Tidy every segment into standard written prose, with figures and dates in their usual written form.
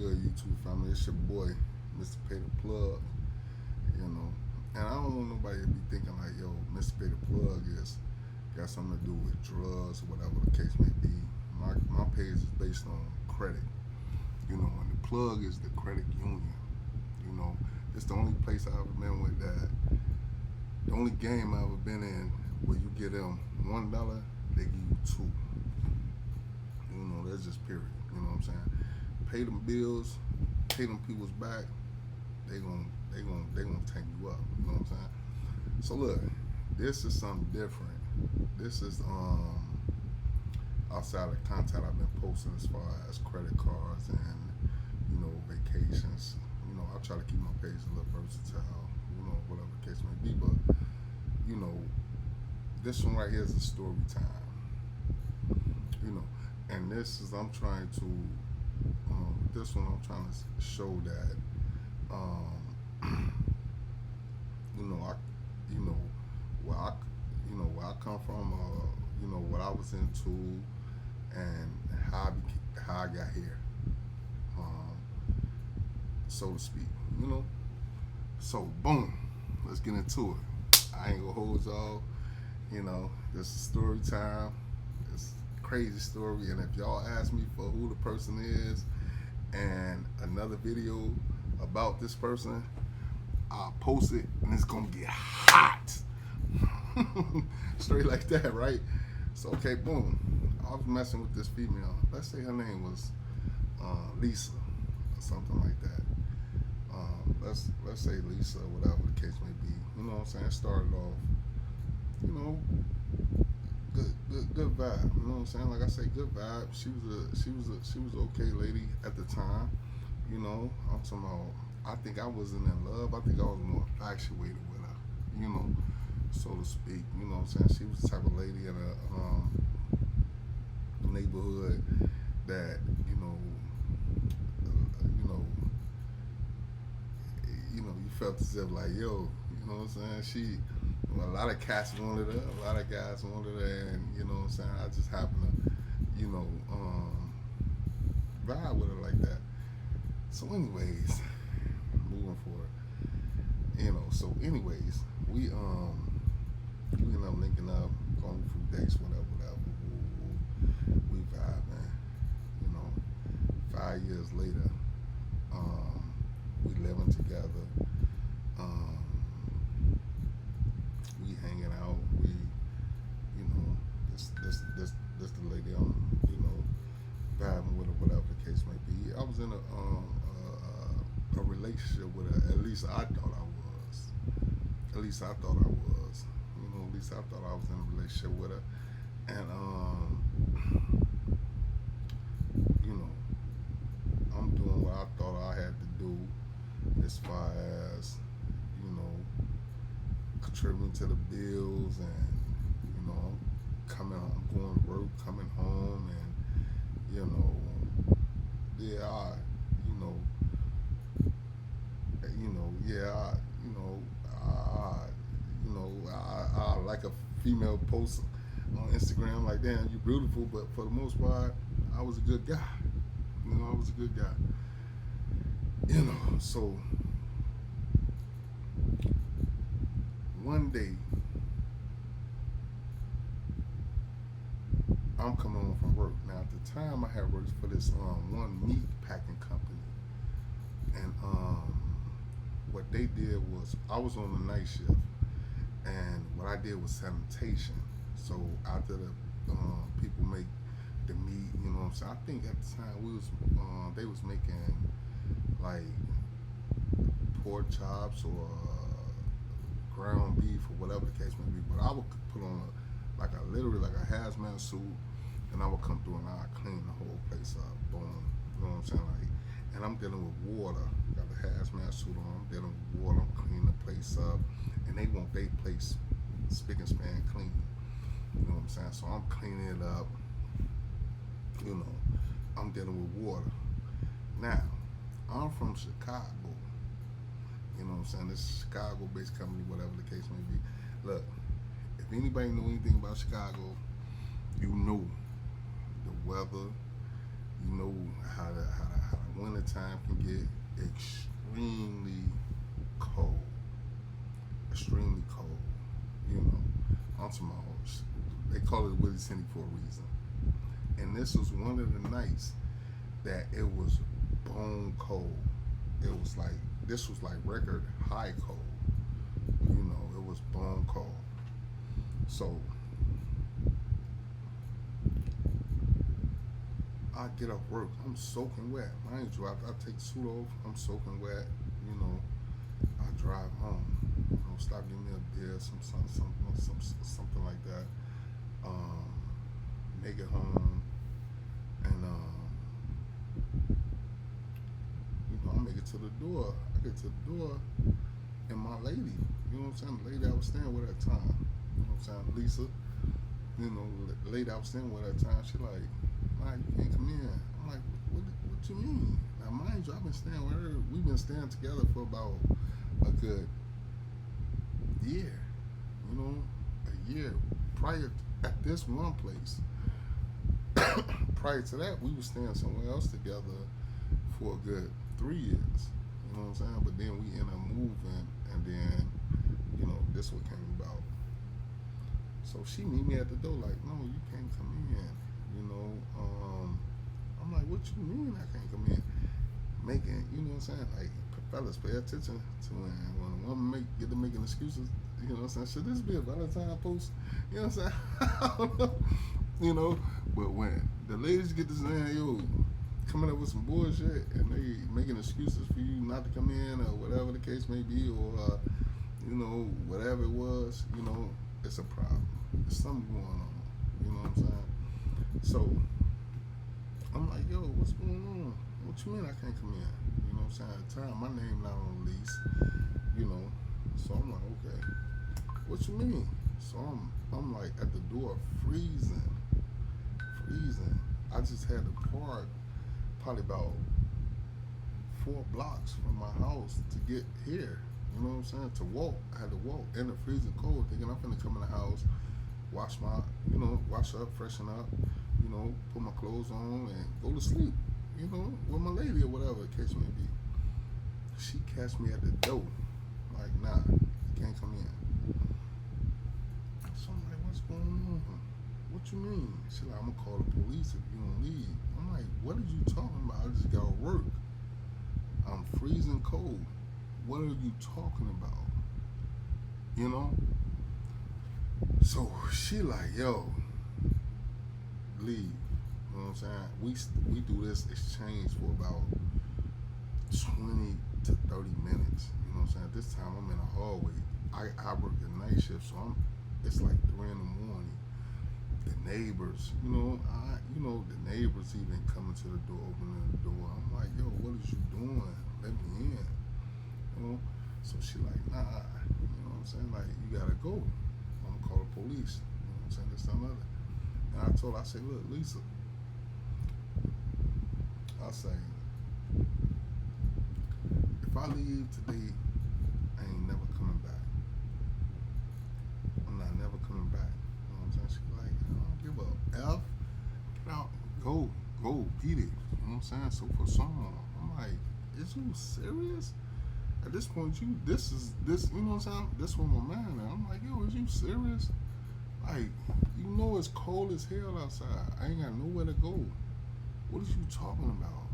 good, YouTube family? It's your boy, Mr. Pay the Plug. You know, and I don't want nobody to be thinking like, yo, Mr. Pay the Plug is got something to do with drugs or whatever the case may be. My page is based on credit. You know, and the plug is the credit union. You know, it's the only place I've ever been with that. The only game I've ever been in where you get them $1, they give you two. You know, that's just period. You know what I'm saying? Pay them bills, pay them people's back. They gonna take you up. You know what I'm saying? So look, this is something different. This is outside of content I've been posting as far as credit cards and vacations. You know, I try to keep my page a little versatile. You know, whatever the case may be. But you know, this one right here is a story time. You know, and this is I'm trying to. This one I'm trying to show that. You know, where I come from, what I was into, and how I got here, so to speak. You know, so boom, let's get into it. I ain't gonna hold y'all. You know, this is story time. It's a crazy story, and if y'all ask me for who the person is and another video about this person, I'll post it and it's gonna get hot. Straight like that, right? So okay, boom. I was messing with this female. Let's say her name was Lisa or something like that. Let's say Lisa, whatever the case may be. You know what I'm saying? Started off, you know, good vibe. You know what I'm saying? Like I say, good vibe. She was an okay lady at the time. You know, I'm talking about. I think I wasn't in love. I think I was more infatuated with her. You know, so to speak. You know what I'm saying? She was the type of lady in a neighborhood that you felt as if like, yo, you know what I'm saying? A lot of cats wanted her, a lot of guys wanted her, and you know what I'm saying? I just happened to, vibe with her like that. So, anyways, moving forward, So, anyways, we ended up linking up, going through dates, whatever. We vibing, 5 years later, we living together. We hanging out. We, this the lady I'm, vibing with, or whatever the case may be. I was in a relationship with her. At least I thought I was. At least I thought I was. At least I thought I was in a relationship with her. And I'm doing what I thought I had to do as far as, contributing to the bills, and I'm going to work, coming home, and yeah, I like a female post on Instagram like, damn, you beautiful, but for the most part, I was a good guy. I was a good guy. So one day I'm coming home from work. Now at the time I had worked for this one meat packing company, and what they did was, I was on the night shift, and what I did was sanitation. So after the people make the meat, you know what I'm saying? I think at the time they was making like pork chops or ground beef or whatever the case may be. But I would put on literally like a hazmat suit, and I would come through and I'd clean the whole place up. Boom. You know what I'm saying? Like, and I'm dealing with water. Got the hazmat suit on. I'm dealing with water. I'm cleaning the place up, and they want their place spick and span clean. You know what I'm saying? So I'm cleaning it up. I'm dealing with water. Now, I'm from Chicago. You know what I'm saying? This is a Chicago-based company, whatever the case may be. Look, if anybody know anything about Chicago, you know the weather. You know how the winter wintertime can get extremely cold. Extremely cold. You know, I'm talking about, they call it Willie City for a reason. And this was one of the nights that it was bone cold. It was like, this was like record high cold. You know, it was bone cold. So I get off work, I'm soaking wet. Mind you, I take the suit off, I'm soaking wet. You know, I drive home. You know, stop getting me a beer, something like that. Um, Make it home, and you know, I make it to the door. I get to the door, and my lady, you know what I'm saying, the lady I was staying with at the time, you know what I'm saying, Lisa, you know, the lady I was staying with at the time, she like, nah, you can't come in. I'm like, what you mean? Now, mind you, I've been staying with her. We've been staying together for about a good year, you know, a year prior at this one place. Prior to that, we were staying somewhere else together for a good 3 years. You know what I'm saying? But then we ended up moving, and then, you know, this what came about. So she meet me at the door like, no, you can't come in. You know, I'm like, what you mean I can't come in? Making, you know what I'm saying? Like, fellas, pay attention to when a woman get to making excuses. You know what I'm saying? Should this be a Valentine post? You know what I'm saying? I don't know. You know, but when the ladies get to saying, yo, coming up with some bullshit and they making excuses for you not to come in or whatever the case may be, or you know, whatever it was, you know, it's a problem. There's something going on. You know what I'm saying? So I'm like, yo, what's going on? What you mean I can't come in? You know what I'm saying? At the time, my name not on the lease. You know, so I'm like, okay, what you mean? So I'm like at the door freezing. I just had to park probably about 4 blocks from my house to get here. You know what I'm saying? To walk, I had to walk in the freezing cold, thinking I'm gonna come in the house, wash up, freshen up, you know, put my clothes on and go to sleep. You know, with my lady or whatever the case may be. She catch me at the door, like, nah, you can't come in. So I'm like, what's going on? What you mean? She like, I'm gonna call the police if you don't leave. I'm like, what are you talking about? I just got to work. I'm freezing cold. What are you talking about? You know? So she like, yo, leave. You know what I'm saying? We do this exchange for about 20 to 30 minutes. You know what I'm saying? This time I'm in a hallway. I work the night shift, so it's like 3 in the morning. The neighbors, you know, the neighbors even coming to the door, opening the door. I'm like, yo, what is you doing? Let me in. You know? So she like, nah, you know what I'm saying? Like, you gotta go. I'm gonna call the police. You know what I'm saying? This, that, and other. And I told her, I said, look, Lisa, I say, if I leave today, I ain't never coming back. I'm not never coming back. You know what I'm saying? She like, I don't give a F. Get out. Go, beat it. You know what I'm saying? So for someone, I'm like, is you serious? At this point, you know what I'm saying? This was my man. And I'm like, yo, is you serious? Like, you know it's cold as hell outside. I ain't got nowhere to go. What is you talking about?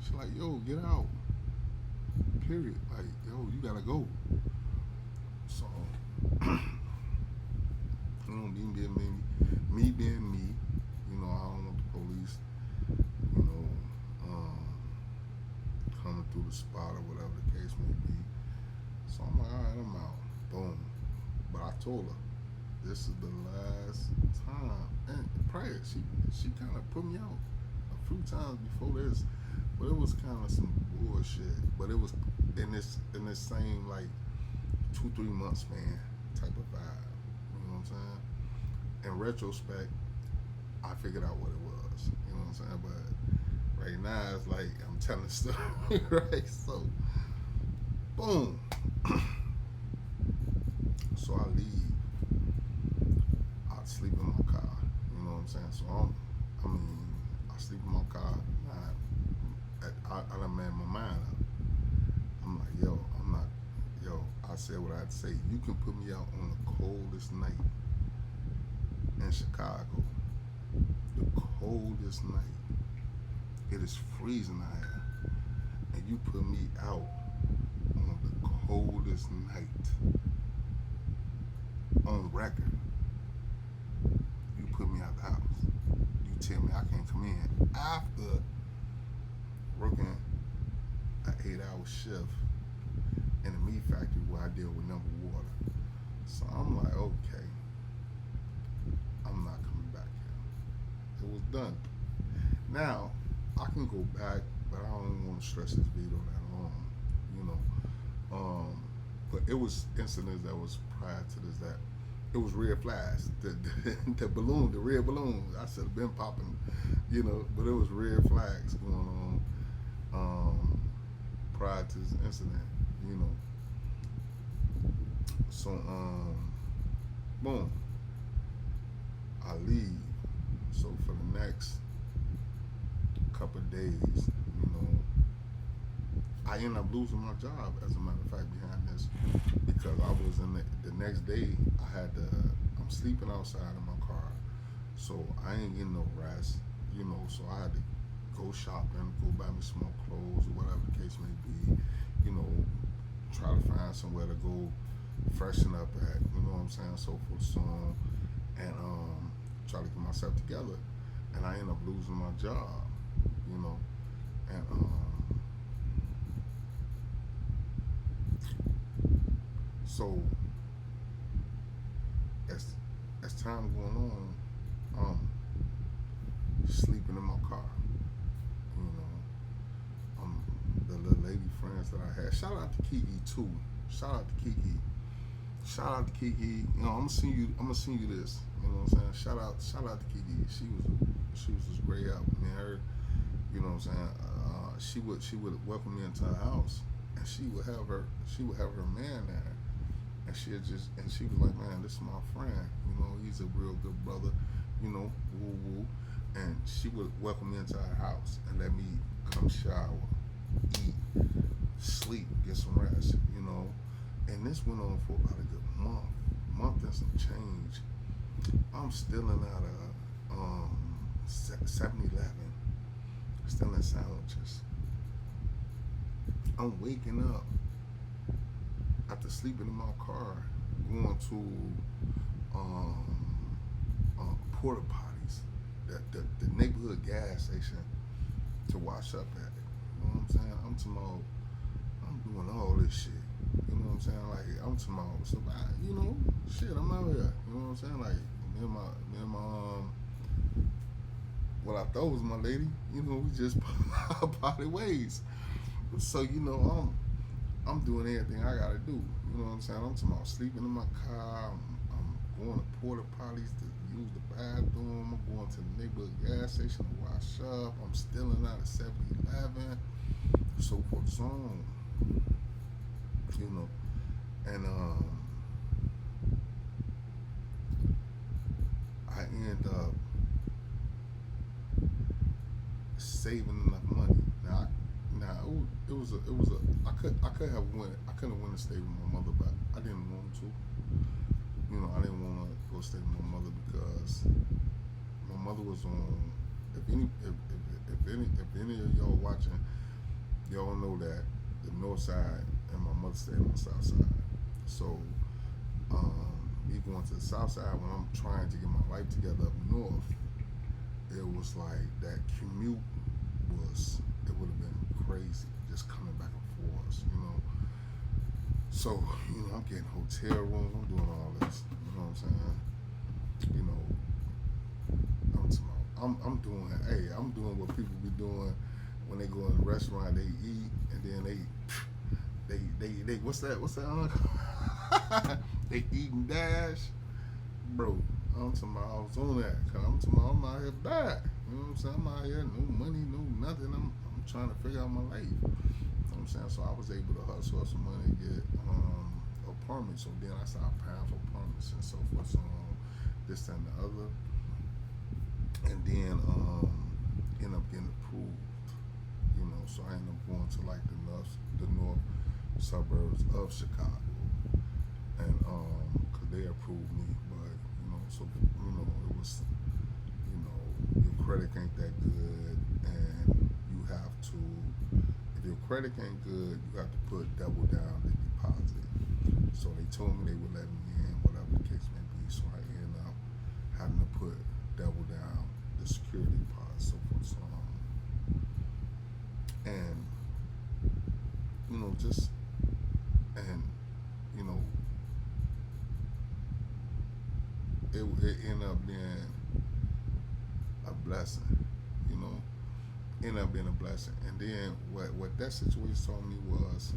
She like, yo, get out. Period. Like, yo, you gotta go. So, you know, me being me, you know, I don't want the police, you know, coming through the spot or whatever the case may be. So I'm like, all right, I'm out. Boom. But I told her, this is the last time. And prior, she kind of put me out a few times before this, but it was kind of some bullshit. But it was in this same like 2-3 months span type of vibe. You know what I'm saying? In retrospect, I figured out what it was. You know what I'm saying? But right now, it's like I'm telling the story, right? So, boom. So I leave. I sleep in my car. You know what I'm saying? So I sleep in my car. I done made my mind up. I'm like, yo, I'm not, yo. I said what I had to say. You can put me out on the coldest night in Chicago, the coldest night. It is freezing out here, and you put me out on the coldest night on record. You put me out the house. You tell me I can't come in after working an 8-hour shift in a meat factory where I deal with number water. So I'm like, okay, I'm not coming back here. It was done. Now I can go back, but I don't want to stress this veto that long, you know. But it was incidents that was prior to this that it was red flags. The balloon, the red balloon. I should have been popping, you know. But it was red flags going on prior to this incident, you know. So boom, I leave. So for the next couple of days, you know, I ended up losing my job. As a matter of fact, behind this, because I was in the next day. I had to. I'm sleeping outside in my car, so I ain't getting no rest. You know, so I had to go shopping, go buy me some more clothes or whatever the case may be. You know, try to find somewhere to go freshen up at. You know what I'm saying? So forth, so on, and try to get myself together. And I end up losing my job. You know, and so as as time going on, sleeping in my car. You know, the little lady friends that I had. Shout out to Kiki too. Shout out to Kiki. Shout out to Kiki. You know, I'm gonna send you. I'm gonna send you this. You know what I'm saying? Shout out to Kiki. She was just great out. Me and her. You know what I'm saying? She would welcome me into her house, and she would have her man there, and she was like, man, this is my friend. You know, he's a real good brother. You know, woo woo, and she would welcome me into her house and let me come shower, eat, sleep, get some rest. You know, and this went on for about a good month and some change. I'm still in out of 7-Eleven, still in sandwiches. I'm waking up after sleeping in my car, going to porta potties, the neighborhood gas station to wash up at it. You know what I'm saying? I'm doing all this shit. You know what I'm saying? Like I'm talking about, so you know, shit, I'm out here. You know what I'm saying? Like me and my what I thought was my lady. You know, we just parted ways. So you know, I'm doing everything I gotta do. You know what I'm saying? I'm talking about sleeping in my car. I'm going to porta potties to use the bathroom. I'm going to the neighborhood gas station to wash up. I'm stealing out of 7-Eleven, so forth, so on. You know, and I end up saving enough money. Now it was a I could have went and stayed with my mother, but I didn't want to. You know, I didn't want to go stay with my mother because my mother was on. If any of y'all watching, y'all know that the north side and my mother stayed on the south side. So me going to the south side when I'm trying to get my life together up north, it was like that commute was it would have been crazy just coming back and forth, you know. So, you know, I'm getting hotel rooms, I'm doing all this, you know what I'm saying? You know, I'm doing, hey, I'm doing what people be doing when they go in a restaurant, they eat, and then they what's that they eat and dash, bro. I'm talking about I was on that, cause I'm talking about I'm out here bad. You know what I'm saying? I'm out here, no money, no nothing. I'm trying to figure out my life. You know what I'm saying? So I was able to hustle up some money to get apartments. So then I started paying for apartments and so forth, so on, this, that, and the other. And then end up getting approved. So I ended up going to like the north suburbs of Chicago, and cause they approved me, but so it was, your credit ain't that good, and you have to, if your credit ain't good, you have to put double down the deposit. So they told me they would let me in, whatever the case may be. So I ended up having to put double down the security deposit, so forth, so on. And just and you know, it ended up being a blessing. You know, ended up being a blessing. And then what that situation taught me was,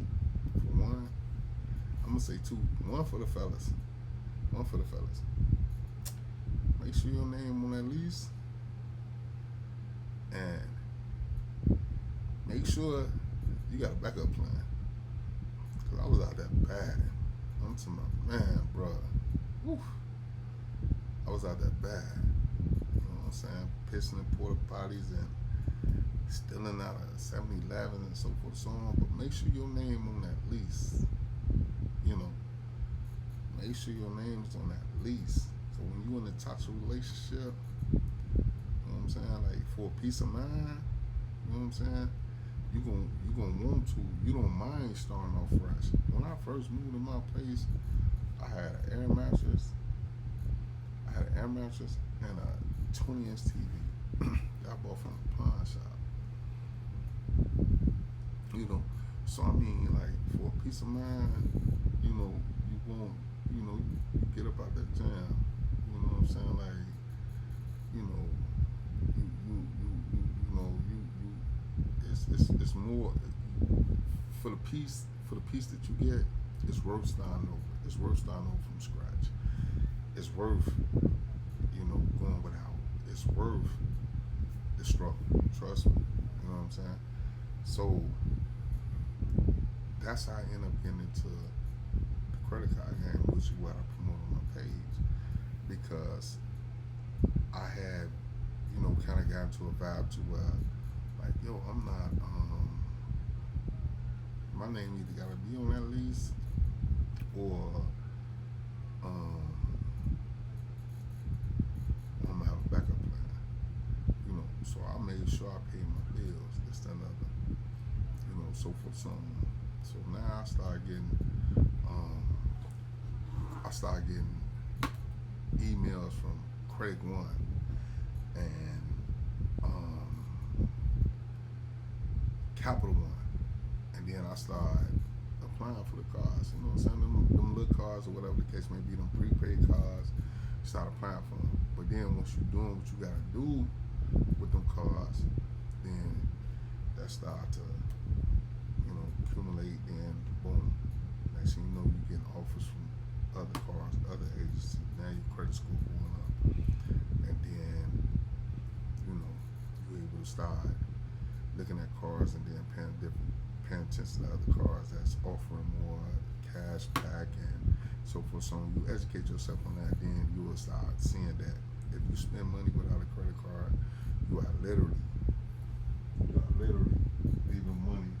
for one, I'm gonna say two. One for the fellas. One for the fellas. Make sure your name on that lease, and make sure you got a backup plan. Cause I was out there bad. I'm talking about, man, bro. Woo. I was out there bad. You know what I'm saying? Pissing in porta potties and stealing out of 7-Eleven and so forth and so on. But make sure your name on that lease. You know, make sure your name's on that lease. So when you in a toxic relationship, you know what I'm saying? Like for a peace of mind, you know what I'm saying? You gonna want to. You don't mind starting off fresh. When I first moved in my place, I had an air mattress. And a 20-inch TV that I bought from the pawn shop. So I mean, like for a peace of mind, you won't, you get up out that jam. You know what I'm saying? Like, you know, it's more for the piece that you get. It's worth starting over. It's worth starting over from scratch. It's worth, going without. It's worth the struggle. Trust me. You know what I'm saying? So that's how I end up getting into the credit card game, which is what I promote on my page, because I had, kind of got into a vibe to where, like, yo, I'm not, my name either gotta be on that lease or, um, I'm gonna have a backup plan. So I made sure I paid my bills, this, that, and other, so forth, so on. So now um, I started getting emails from Craig One and Capital One, and then I started applying for the cars. You know what I'm saying? Them little cars or whatever the case may be, them prepaid cars. Start applying for them. But then once you're doing what you gotta do with them cars, then that start to, accumulate. Then boom, next thing you know, you getting offers from other cars, other agencies. Now your credit score going up, and then you're able to start looking at cars and then paying attention to other cars that's offering more cash back and so forth. So when you educate yourself on that, then you will start seeing that if you spend money without a credit card, you are literally leaving money.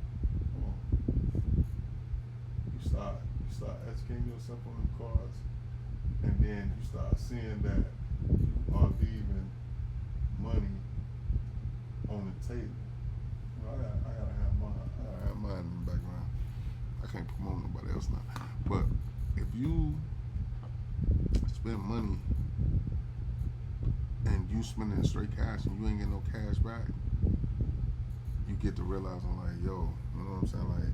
You start educating yourself on the cards, and then you start seeing that you are leaving money on the table. I gotta have mine in the background. I can't promote nobody else now. But if you spend money and you spending it straight cash and you ain't getting no cash back, you get to realize, I'm like, yo, you know what I'm saying? Like,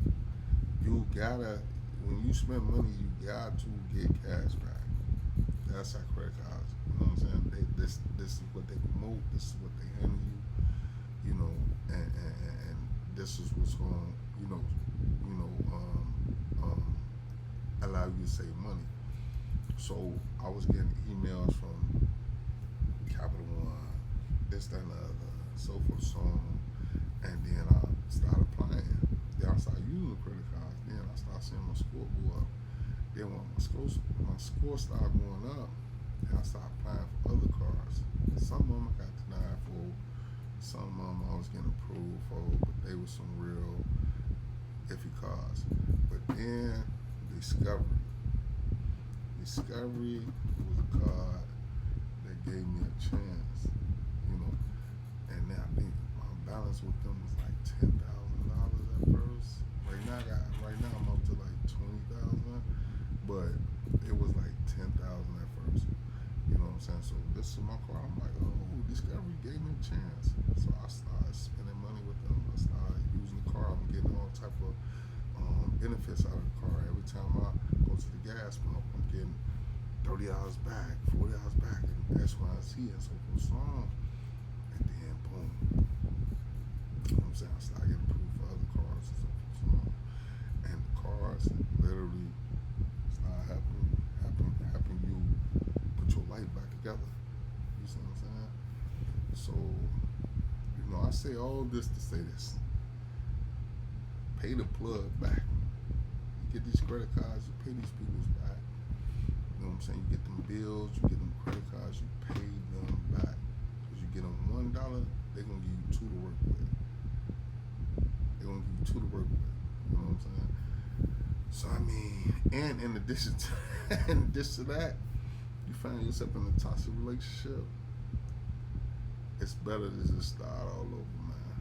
you gotta, when you spend money, you got to get cash back. That's how credit cards, you know what I'm saying? This is what they promote, this is what they handle you, and this is what's going to, allow you to save money. So I was getting emails from Capital One, this, that, and the other, so forth, so on. And then I started applying. Then I started using the credit cards. Then I started seeing my score go up. Then when my score started going up, then I started applying for other cars. Some of them I got denied for. Some of them I was getting approved for, but they were some real iffy cars. But then Discovery. Discovery was a car that gave me a chance, you know. And then I think my balance with them was like $10,000 at first. Right now I'm up to like 20,000, but it was like 10,000 at first. You know what I'm saying? So this is my car. I'm like, oh, Discovery gave me a chance. So I started spending money with them. I started using the car. I'm getting all type of benefits out of the car. Every time I go to the gas pump, I'm getting $30 back, $40 back, and X, Y, and Z, and so forth, so on. And then boom, you know what I'm saying? I started getting approved for other cars and so forth, so on. And the cars literally start helping you put your life back together. You see what I'm saying? So, you know, I say all this to say this. Pay the plug back. You get these credit cards, you pay these people's back. You know what I'm saying? You get them bills, you get them credit cards, you pay them back. Because you get them $1, they're going to give you two to work with. They're going to give you two to work with. You know what I'm saying? So, I mean, and in addition to that, you find yourself in a toxic relationship, it's better to just start all over, man.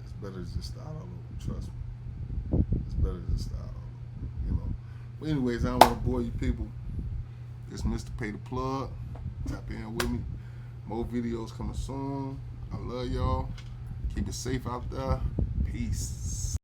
It's better to just start all over, trust me. It's better to just start all over, you know. But anyways, I don't want to bore you people. It's Mr. Pay the Plug. Tap in with me. More videos coming soon. I love y'all. Keep it safe out there. Peace.